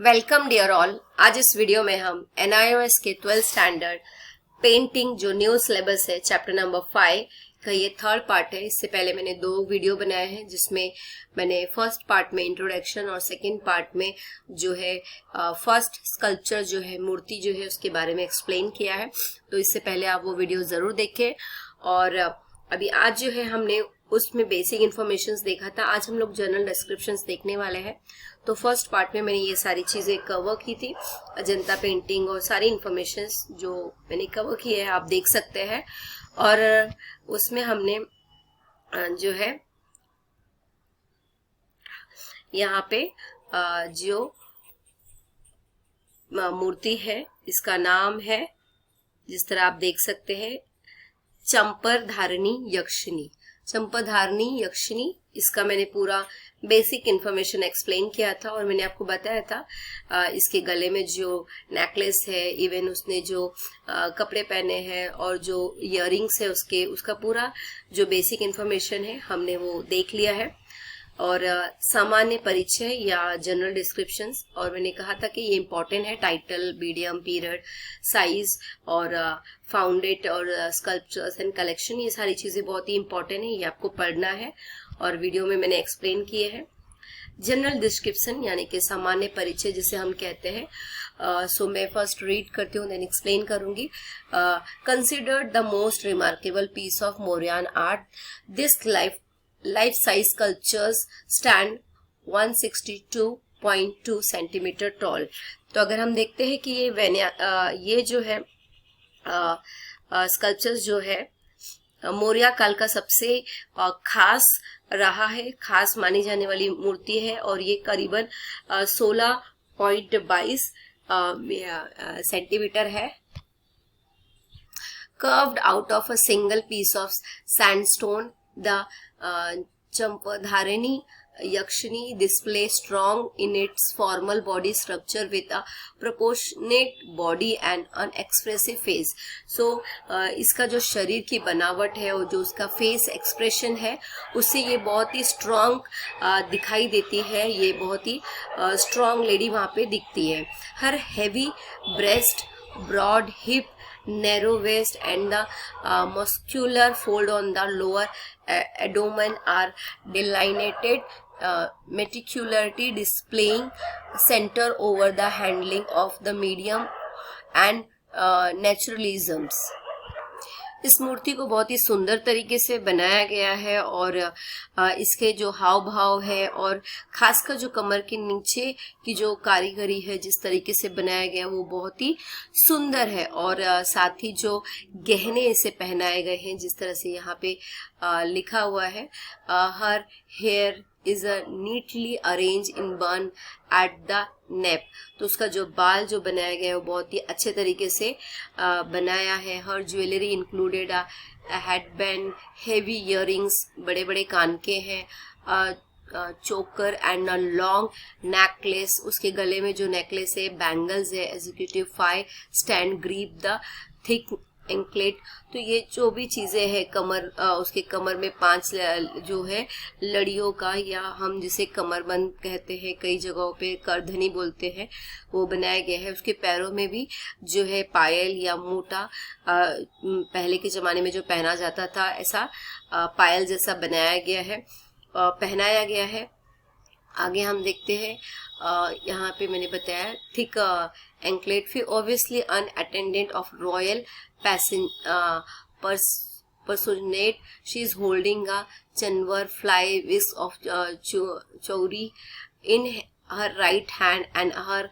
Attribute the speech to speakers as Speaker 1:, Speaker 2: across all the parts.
Speaker 1: Welcome dear all. आज इस video में हम NIOS के 12th स्टैंडर्ड पेंटिंग जो न्यू सिलेबस है चैप्टर नंबर 5 का ये थर्ड पार्ट है। इससे पहले मैंने 2 वीडियो बनाए हैं जिसमें मैंने फर्स्ट पार्ट में इंट्रोडक्शन और सेकंड पार्ट में जो है फर्स्ट स्कल्पचर जो है मूर्ति जो है उसके बारे में एक्सप्लेन किया है। तो इससे पहले आप वो वीडियो जरूर देखें। और अभी आज जो है हमने उसमें बेसिक इन्फॉर्मेशंस देखा था। आज हम लोग जनरल डिस्क्रिप्शंस देखने वाले हैं। तो फर्स्ट पार्ट में मैंने ये सारी चीजें कवर की थी, अजंता पेंटिंग और सारी इन्फॉर्मेशंस जो मैंने कवर की है आप देख सकते हैं। और उसमें हमने जो है यहाँ पे जो मूर्ति है इसका नाम है, जिस तरह आप देख सकते हैं, चंपरधारिणी यक्षिणी। चंपरधारिणी यक्षिणी, इसका मैंने पूरा बेसिक इन्फॉर्मेशन एक्सप्लेन किया था और मैंने आपको बताया था इसके गले में जो नेकलेस है, इवन उसने जो कपड़े पहने हैं और जो इयररिंग्स है उसका पूरा जो बेसिक इन्फॉर्मेशन है हमने वो देख लिया है। और सामान्य परिचय या जनरल डिस्क्रिप्शंस, और मैंने कहा था कि ये इम्पोर्टेंट है, टाइटल, मीडियम, पीरियड, साइज और फाउंडेट और स्कल्पचर्स एंड कलेक्शन, ये सारी चीजें बहुत ही इम्पोर्टेंट है, ये आपको पढ़ना है और वीडियो में मैंने एक्सप्लेन किए हैं। जनरल डिस्क्रिप्शन यानी कि सामान्य परिचय जिसे हम कहते हैं। सो मैं फर्स्ट रीड करती हूँ देन एक्सप्लेन करूंगी। Considered the most remarkable piece of Mauryan art, this life size sculptures stand 162.2 centimetre tall. तो अगर हम देखते हैं कि ये जो है स्कल्पचर्स जो है मौर्य काल का सबसे खास रहा है, खास मानी जाने वाली मूर्ति है और ये करीबन 16.22 सेंटीमीटर है। Carved out of a single piece of sandstone, the Champadharini Yakshini displays strong in its formal body structure with a proportionate body and an expressive face. So इसका जो शरीर की बनावट है और जो उसका फेस एक्सप्रेशन है उससे ये बहुत ही स्ट्रॉन्ग दिखाई देती है। ये बहुत ही स्ट्रॉन्ग लेडी वहाँ पे दिखती है। Her heavy breast, broad hip, narrow waist and the muscular fold on the lower abdomen are delineated meticulously, displaying center over the handling of the medium and naturalisms। इस मूर्ति को बहुत ही सुंदर तरीके से बनाया गया है और इसके जो हाव भाव है और खासकर जो कमर के नीचे की जो कारीगरी है जिस तरीके से बनाया गया वो बहुत ही सुंदर है। और साथ ही जो गहने इसे पहनाए गए हैं जिस तरह से यहाँ पे लिखा हुआ है, her here is a neatly arrange in बन एट द नेप। तो उसका जो बाल जो बनाया गया है वो बहुत ही अच्छे तरीके से बनाया है। Her jewellery included headband, heavy earrings, बड़े बड़े कान के हैं, चोकर एंड अ लॉन्ग नेकलेस, उसके गले में जो नेकलेस है, बैंगल्स है, executive 5 stand grip the thick anklet. तो ये जो भी चीजें हैं कमर, उसके कमर में 5 जो है लड़ियों का, या हम जिसे कमरबंद कहते हैं, कई जगहों पे करधनी बोलते हैं, वो बनाया गया है। उसके पैरों में भी जो है पायल या मोटा, पहले के जमाने में जो पहना जाता था ऐसा पायल जैसा बनाया गया है, पहनाया गया है। आगे हम देखते हैं, यहाँ पे मैंने बताया थिक एंकलेट, फिर obviously an attendant of royal personate, she is holding a chanvar fly whisk of chauri in her right hand and her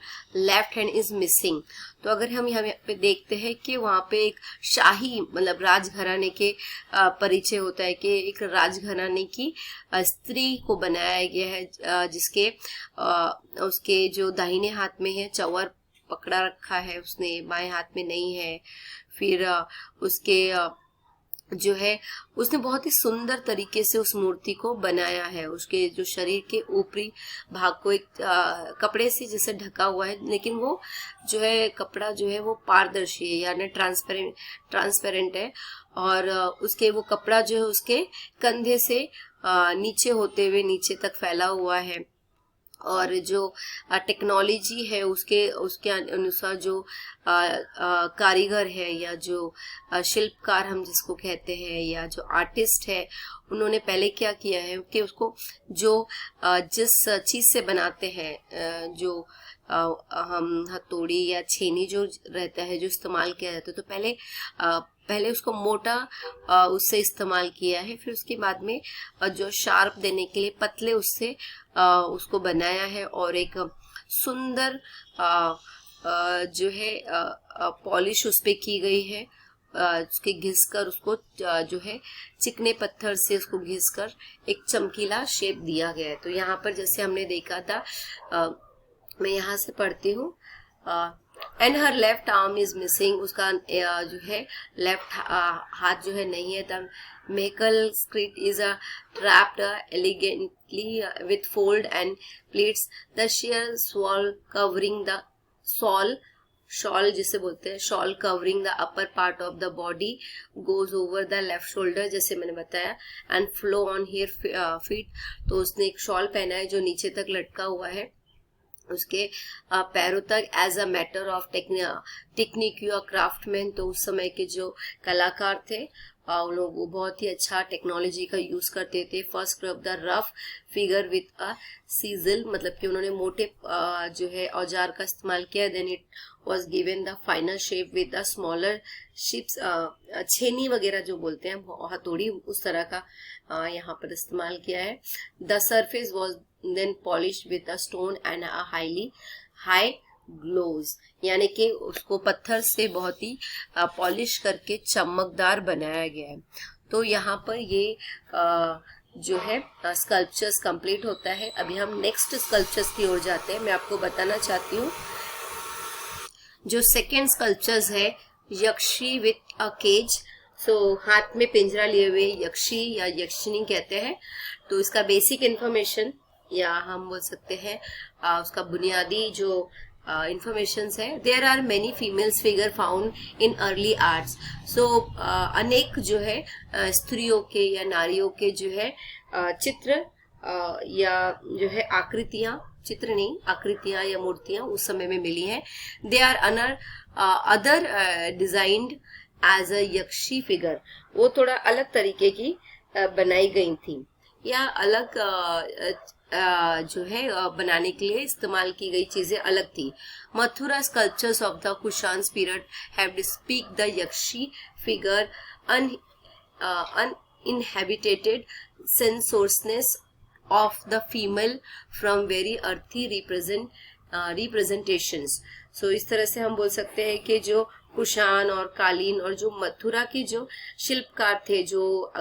Speaker 1: left hand is missing। तो अगर हम यहाँ पे देखते हैं कि वहाँ पे एक शाही मतलब राजघराने के परिचय होता है कि एक राजघराने की स्त्री को बनाया गया है जिसके उसके जो दाहिने हाथ में है चंवर पकड़ा रखा है उसने, बाएं हाथ में नहीं है। फिर उसके जो है उसने बहुत ही सुंदर तरीके से उस मूर्ति को बनाया है। उसके जो शरीर के ऊपरी भाग को एक कपड़े से जैसे ढका हुआ है, लेकिन वो जो है कपड़ा जो है वो पारदर्शी है यानी ट्रांसपेरेंट है। और उसके वो कपड़ा जो है उसके कंधे से नीचे होते हुए नीचे तक फैला हुआ है। और जो टेक्नोलॉजी है उसके उसके अनुसार जो कारीगर है या जो शिल्पकार हम जिसको कहते हैं या जो आर्टिस्ट है, उन्होंने पहले क्या किया है कि उसको जो जिस चीज से बनाते हैं, जो हम हथौड़ी या छेनी जो रहता है जो इस्तेमाल किया जाता है, तो पहले उसको मोटा उससे इस्तेमाल किया है, फिर उसके बाद में जो शार्प देने के लिए पतले उससे उसको बनाया है और एक सुंदर जो है पॉलिश उस पे की गई है। उसके घिस कर उसको जो है चिकने पत्थर से उसको घिस कर एक चमकीला शेप दिया गया है। तो यहाँ पर जैसे हमने देखा था, मैं यहाँ से पढ़ती हूँ, and her left arm is missing, उसका जो है लेफ्ट हाथ जो है नहीं है। द मेकल skirt is draped elegantly with fold and pleats, the sheer shawl covering the shawl जिसे बोलते हैं, shawl covering the upper part of the body goes over the left shoulder, जैसे मैंने बताया, and flow on her feet. तो उसने एक shawl पहना है जो नीचे तक लटका हुआ है उसके पैरों तक, as a matter of technique या क्राफ्टमैन। तो उस समय के जो कलाकार थे उन लोग वो बहुत ही अच्छा टेक्नोलॉजी का यूज करते थे। First scrub the rough figure with a chisel, मतलब कि उन्होंने मोटे जो है औजार का इस्तेमाल किया। Then it was given the final shape with the smaller ships, छेनी वगैरह जो बोलते हैं हथौड़ी, उस तरह का यहाँ पर इस्तेमाल किया है। The surface was then polish with a stone and a high gloves, यानी कि उसको पत्थर से बहुत ही पॉलिश करके चमकदार बनाया गया है। तो यहाँ पर ये जो है स्कल्पचर्स कंप्लीट होता है। अभी हम नेक्स्ट स्कल्पचर्स की ओर जाते हैं। मैं आपको बताना चाहती हूँ जो सेकेंड स्कल्पचर्स है, यक्षी विथ अ केज। सो हाथ में पिंजरा लिए हुए यक्षी या यक्षिनी कहते हैं। तो इसका बेसिक इंफॉर्मेशन या हम बोल सकते हैं उसका बुनियादी जो इंफॉर्मेशन है, there are many females figure found in early arts. So अनेक जो है स्त्रियों के या नारियों के जो है चित्र या जो है आकृतियां, चित्र नहीं आकृतियां या मूर्तियां उस समय में मिली हैं। They are other designed as a yakshi figure, वो थोड़ा अलग तरीके की बनाई गई थी या अलग जो है बनाने के लिए इस्तेमाल की गई चीजें अलग थी। Mathura sculptures of the Kushans period have depict the yakshi figure uninhabited sensuousness of the female from very earthy representations. So इस तरह से हम बोल सकते हैं कि जो कुशान और कालीन और जो मथुरा के जो शिल्पकार थे, जो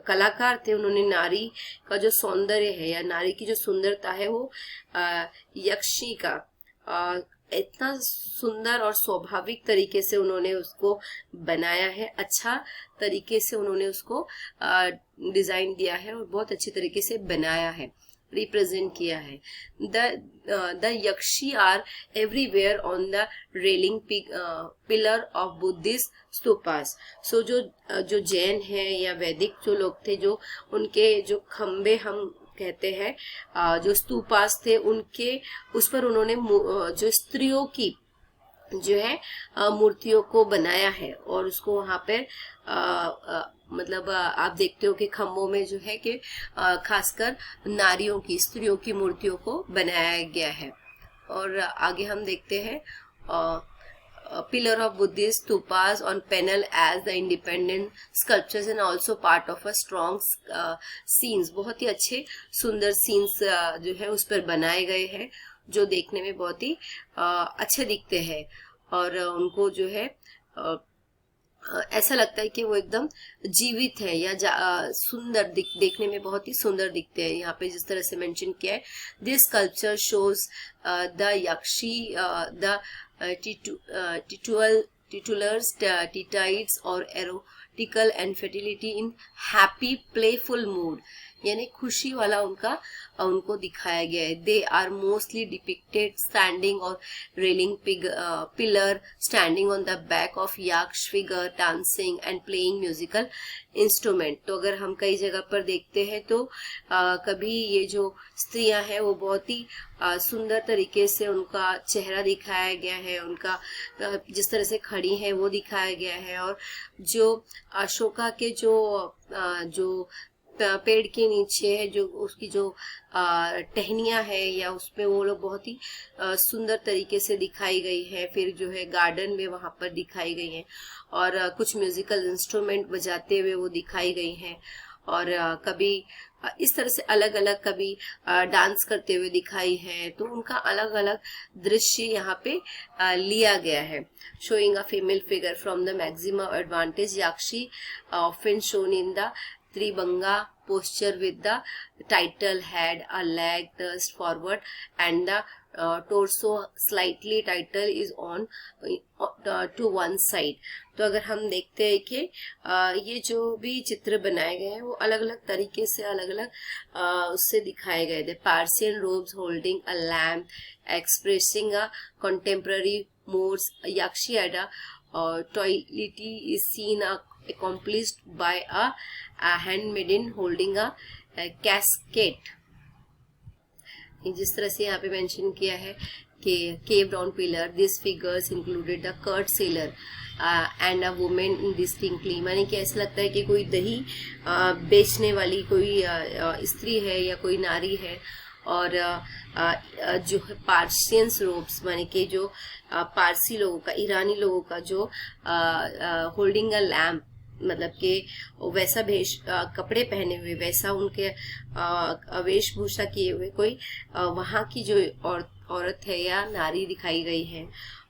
Speaker 1: कलाकार थे, उन्होंने नारी का जो सौंदर्य है या नारी की जो सुंदरता है वो यक्षी का इतना सुंदर और स्वाभाविक तरीके से उन्होंने उसको बनाया है, अच्छा तरीके से उन्होंने उसको डिजाइन दिया है और बहुत अच्छी तरीके से बनाया है, रिप्रेजेंट किया है। The yakshi are everywhere on the railing pillar of Buddhist stupas. So जो जैन है या वैदिक जो लोग थे, जो उनके जो खंबे हम कहते हैं, जो स्तूपास थे, उनके उस पर उन्होंने जो स्त्रियों की जो है मूर्तियों को बनाया है और उसको वहां पर मतलब आप देखते हो कि खम्भों में जो है कि खासकर नारियों की, स्त्रियों की मूर्तियों को बनाया गया है। और आगे हम देखते हैं pillar of Buddhist stupas on panel as the independent sculptures and also part of a strong scenes. बहुत ही अच्छे सुंदर सीन्स जो है उस पर बनाए गए हैं जो देखने में बहुत ही अच्छे दिखते हैं और उनको जो है ऐसा लगता है कि वो एकदम जीवित है या सुंदर देखने में बहुत ही सुंदर दिखते हैं। यहाँ पे जिस तरह से मेंशन किया है, this sculpture shows the यक्षी the titulars, titides or erotical and fertility in happy playful mood। यानी खुशी वाला उनको दिखाया गया है। They are mostly depicted standing और railing pillar, standing on the back of yaksha figure, dancing and playing musical instrument. तो अगर हम कई जगह पर देखते हैं तो कभी ये जो स्त्रियां हैं वो बहुत ही सुंदर तरीके से उनका चेहरा दिखाया गया है, उनका जिस तरह से खड़ी है वो दिखाया गया है। और जो अशोका के जो पेड़ के नीचे है, जो उसकी जो टहनियां है या उसमें वो लोग बहुत ही सुंदर तरीके से दिखाई गई है। फिर जो है गार्डन में वहां पर दिखाई गई है और कुछ म्यूजिकल इंस्ट्रूमेंट बजाते हुए वो दिखाई गई हैं। और कभी इस तरह से अलग अलग कभी डांस करते हुए दिखाई है। तो उनका अलग अलग दृश्य यहाँ पे लिया गया है। Showing a female figure from the maximum advantage, yakshi often shown in the tribhanga posture with the title head, a leg thrust forward and the torso slightly title is on to one side। तो अगर हम देखते हैं कि ये जो भी चित्र बनाए गए हैं वो अलग अलग तरीके से अलग अलग उससे दिखाए गए थे। Persian robes holding a lamp expressing a contemporary Moors, Yakshiada toility is seen accomplished by a handmaiden holding a casket। जिस तरह से यहाँ पे मेंशन किया है कि cave down pillar, this figures included the court seller and a women indistinctly. माने कि ऐसा लगता है कि कोई दही बेचने वाली कोई स्त्री है या कोई नारी है। और जो है पार्सियंस रोब्स, माने कि जो पारसी लोगों का, ईरानी लोगों का जो होल्डिंग अ लैम्प, मतलब कि वैसा कपड़े पहने हुए, वैसा उनके वेशभूषा किए हुए कोई वहां की जो औरत है या नारी दिखाई गई है।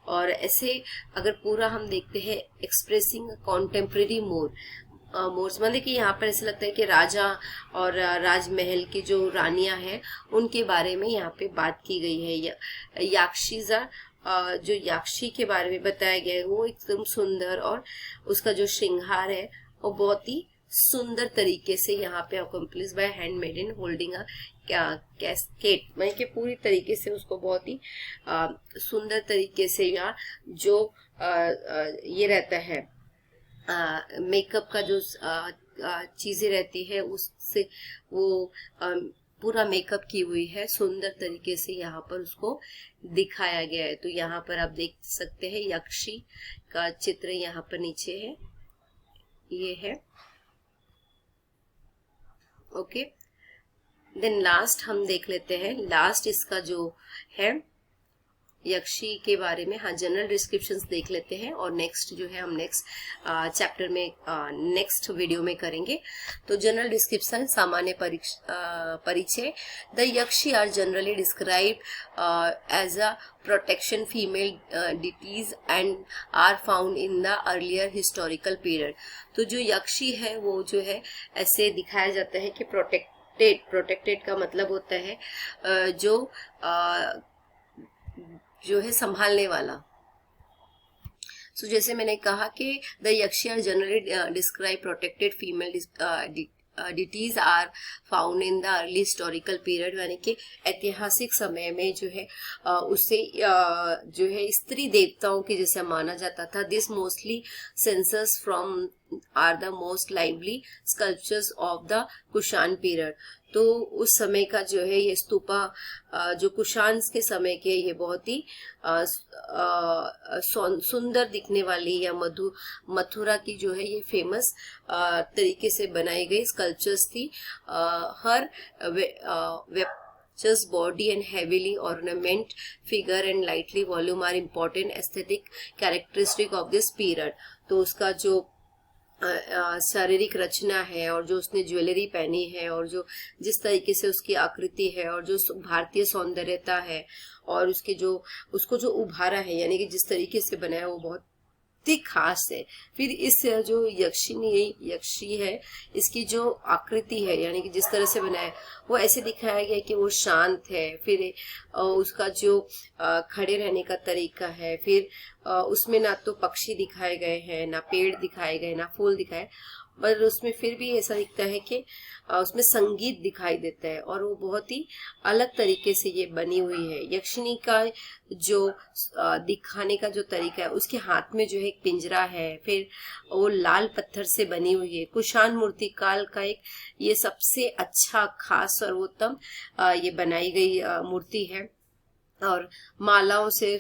Speaker 1: और ऐसे अगर पूरा हम देखते हैं, एक्सप्रेसिंग कॉन्टेम्प्रेरी मोर्स, मतलब कि यहाँ पर ऐसा लगता है कि राजा और राजमहल की जो रानियां हैं उनके बारे में यहाँ पे बात की गई है। याक्षीजा जो याक्षी के बारे में बताया गया है वो एकदम सुंदर, और उसका जो श्रृंगार है वो बहुत ही सुंदर तरीके से यहाँ पे accomplish by handmaiden holding a casket, मतलब कि पूरी तरीके से उसको बहुत ही सुंदर तरीके से यहाँ जो ये रहता है मेकअप का जो चीजें रहती है उससे वो पूरा मेकअप की हुई है, सुंदर तरीके से यहाँ पर उसको दिखाया गया है। तो यहाँ पर आप देख सकते हैं यक्षी का चित्र यहाँ पर नीचे है, ये है। ओके, देन लास्ट हम देख लेते हैं। लास्ट इसका जो है यक्षी के बारे में, हाँ, जनरल डिस्क्रिप्शंस देख लेते हैं और नेक्स्ट जो है हम नेक्स्ट चैप्टर में नेक्स्ट वीडियो में करेंगे। तो जनरल डिस्क्रिप्शन, सामान्य परिचय। The yakshi are generally described as a protection female deities and are found in the earlier historical period. तो जो यक्षी है वो जो है ऐसे दिखाया जाता है कि प्रोटेक्टेड का मतलब होता है जो है संभालने वाला। सो जैसे मैंने कहा कि the yakshi are generally describe protected female deities are found in the early historical period, यानी कि ऐतिहासिक समय में जो है उसे जो है स्त्री देवताओं की जैसे माना जाता था। This mostly sensors from are the most lively sculptures of the Kushan period. तो उस समय का जो है ये स्तूपा जो कुषाण के समय के, ये बहुत ही सुंदर दिखने वाली या मथुरा की जो है ये फेमस तरीके से बनाई गई स्कल्पचर्स थी। हर just body and heavily ornament figure and lightly volume are important aesthetic characteristic of this period। तो उसका जो शारीरिक रचना है और जो उसने ज्वेलरी पहनी है और जो जिस तरीके से उसकी आकृति है और जो भारतीय सौंदर्यता है और उसके जो उसको जो उभारा है, यानी कि जिस तरीके से बनाया वो बहुत ही खास है। फिर इस जो यक्षी है इसकी जो आकृति है, यानी कि जिस तरह से बनाया वो ऐसे दिखाया गया कि वो शांत है। फिर उसका जो खड़े रहने का तरीका है, फिर उसमें ना तो पक्षी दिखाए गए हैं, ना पेड़ दिखाए गए, ना फूल दिखाए, पर उसमें फिर भी ऐसा दिखता है कि उसमें संगीत दिखाई देता है, और वो बहुत ही अलग तरीके से ये बनी हुई है। यक्षिणी का जो दिखाने का जो तरीका है, उसके हाथ में जो है एक पिंजरा है, फिर वो लाल पत्थर से बनी हुई है। कुषाण मूर्ति काल का एक ये सबसे अच्छा, खास, सर्वोत्तम ये बनाई गई मूर्ति है, और मालाओं से